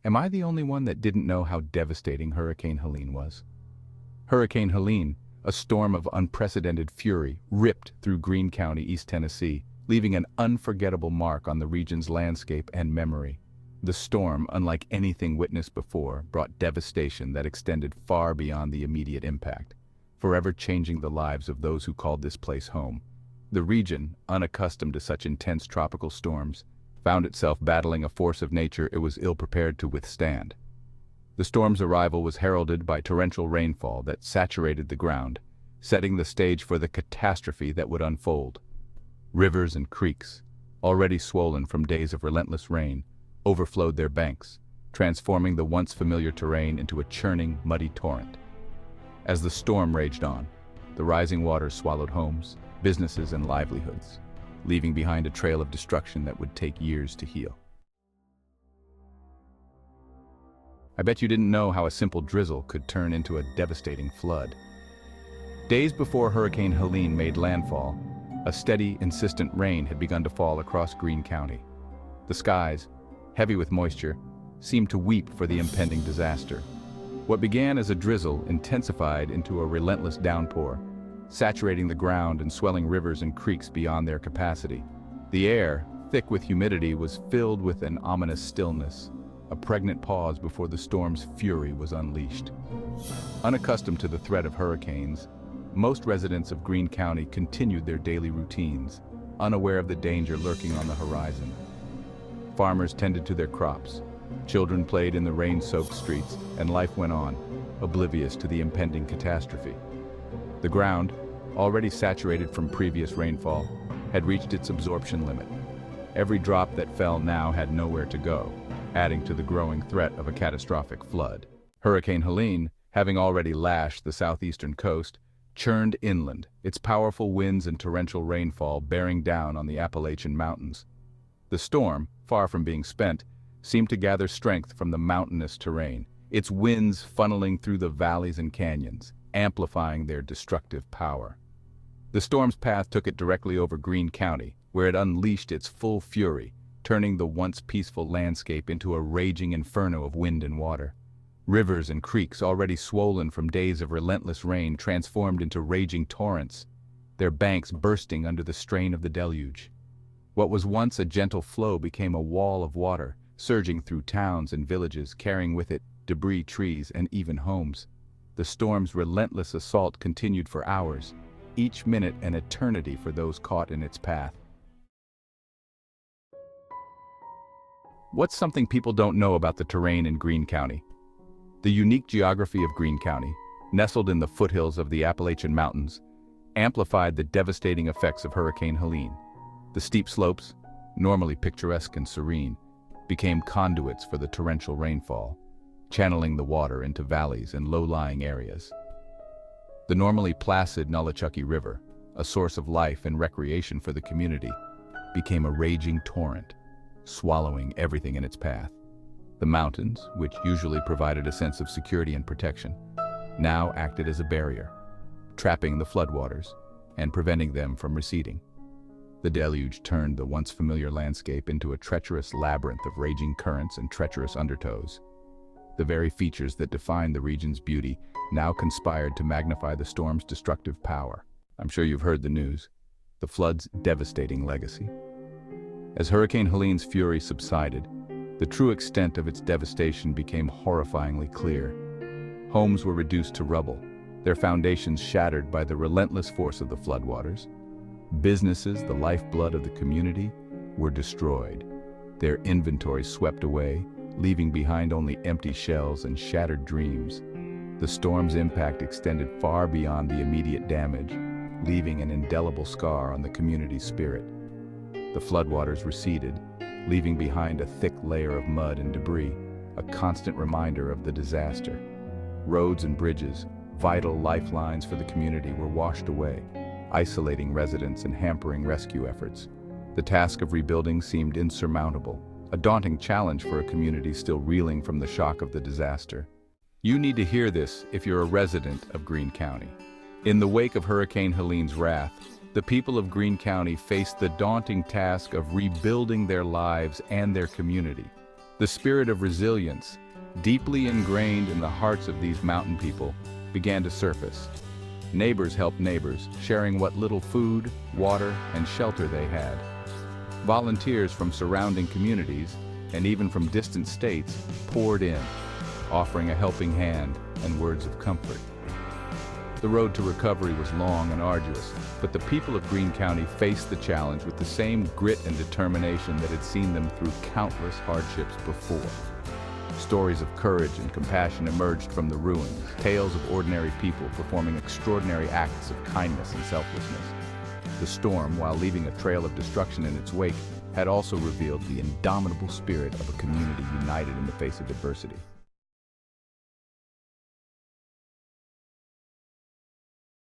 Am I the only one that didn't know how devastating Hurricane Helene was? Hurricane Helene, a storm of unprecedented fury, ripped through Greene County, East Tennessee, leaving an unforgettable mark on the region's landscape and memory. The storm, unlike anything witnessed before, brought devastation that extended far beyond the immediate impact, forever changing the lives of those who called this place home. The region, unaccustomed to such intense tropical storms, found itself battling a force of nature it was ill-prepared to withstand. The storm's arrival was heralded by torrential rainfall that saturated the ground, setting the stage for the catastrophe that would unfold. Rivers and creeks, already swollen from days of relentless rain, overflowed their banks, transforming the once familiar terrain into a churning, muddy torrent. As the storm raged on, the rising waters swallowed homes, businesses, and livelihoods, leaving behind a trail of destruction that would take years to heal. I bet you didn't know how a simple drizzle could turn into a devastating flood. Days before Hurricane Helene made landfall, a steady, insistent rain had begun to fall across Greene County. The skies, heavy with moisture, seemed to weep for the impending disaster. What began as a drizzle intensified into a relentless downpour, saturating the ground and swelling rivers and creeks beyond their capacity. The air, thick with humidity, was filled with an ominous stillness, a pregnant pause before the storm's fury was unleashed. Unaccustomed to the threat of hurricanes, most residents of Greene County continued their daily routines, unaware of the danger lurking on the horizon. Farmers tended to their crops, children played in the rain-soaked streets, and life went on, oblivious to the impending catastrophe. The ground, already saturated from previous rainfall, had reached its absorption limit. Every drop that fell now had nowhere to go, adding to the growing threat of a catastrophic flood. Hurricane Helene, having already lashed the southeastern coast, churned inland, its powerful winds and torrential rainfall bearing down on the Appalachian Mountains. The storm, far from being spent, seemed to gather strength from the mountainous terrain, its winds funneling through the valleys and canyons, amplifying their destructive power. The storm's path took it directly over Greene County, where it unleashed its full fury, turning the once peaceful landscape into a raging inferno of wind and water. Rivers and creeks, already swollen from days of relentless rain, transformed into raging torrents, their banks bursting under the strain of the deluge. What was once a gentle flow became a wall of water, surging through towns and villages, carrying with it debris, trees, and even homes. The storm's relentless assault continued for hours, each minute an eternity for those caught in its path. What's something people don't know about the terrain in Greene County? The unique geography of Greene County, nestled in the foothills of the Appalachian Mountains, amplified the devastating effects of Hurricane Helene. The steep slopes, normally picturesque and serene, became conduits for the torrential rainfall, channeling the water into valleys and low-lying areas. The normally placid Nolichucky River, a source of life and recreation for the community, became a raging torrent, swallowing everything in its path. The mountains, which usually provided a sense of security and protection, now acted as a barrier, trapping the floodwaters and preventing them from receding. The deluge turned the once familiar landscape into a treacherous labyrinth of raging currents and treacherous undertows. The very features that defined the region's beauty now conspired to magnify the storm's destructive power. I'm sure you've heard the news, the flood's devastating legacy. As Hurricane Helene's fury subsided, the true extent of its devastation became horrifyingly clear. Homes were reduced to rubble, their foundations shattered by the relentless force of the floodwaters. Businesses, the lifeblood of the community, were destroyed, their inventories swept away, leaving behind only empty shells and shattered dreams. The storm's impact extended far beyond the immediate damage, leaving an indelible scar on the community's spirit. The floodwaters receded, leaving behind a thick layer of mud and debris, a constant reminder of the disaster. Roads and bridges, vital lifelines for the community, were washed away, isolating residents and hampering rescue efforts. The task of rebuilding seemed insurmountable, a daunting challenge for a community still reeling from the shock of the disaster. You need to hear this if you're a resident of Greene County. In the wake of Hurricane Helene's wrath, the people of Greene County faced the daunting task of rebuilding their lives and their community. The spirit of resilience, deeply ingrained in the hearts of these mountain people, began to surface. Neighbors helped neighbors, sharing what little food, water, and shelter they had. Volunteers from surrounding communities, and even from distant states, poured in, offering a helping hand and words of comfort. The road to recovery was long and arduous, but the people of Greene County faced the challenge with the same grit and determination that had seen them through countless hardships before. Stories of courage and compassion emerged from the ruins, tales of ordinary people performing extraordinary acts of kindness and selflessness. The storm, while leaving a trail of destruction in its wake, had also revealed the indomitable spirit of a community united in the face of adversity.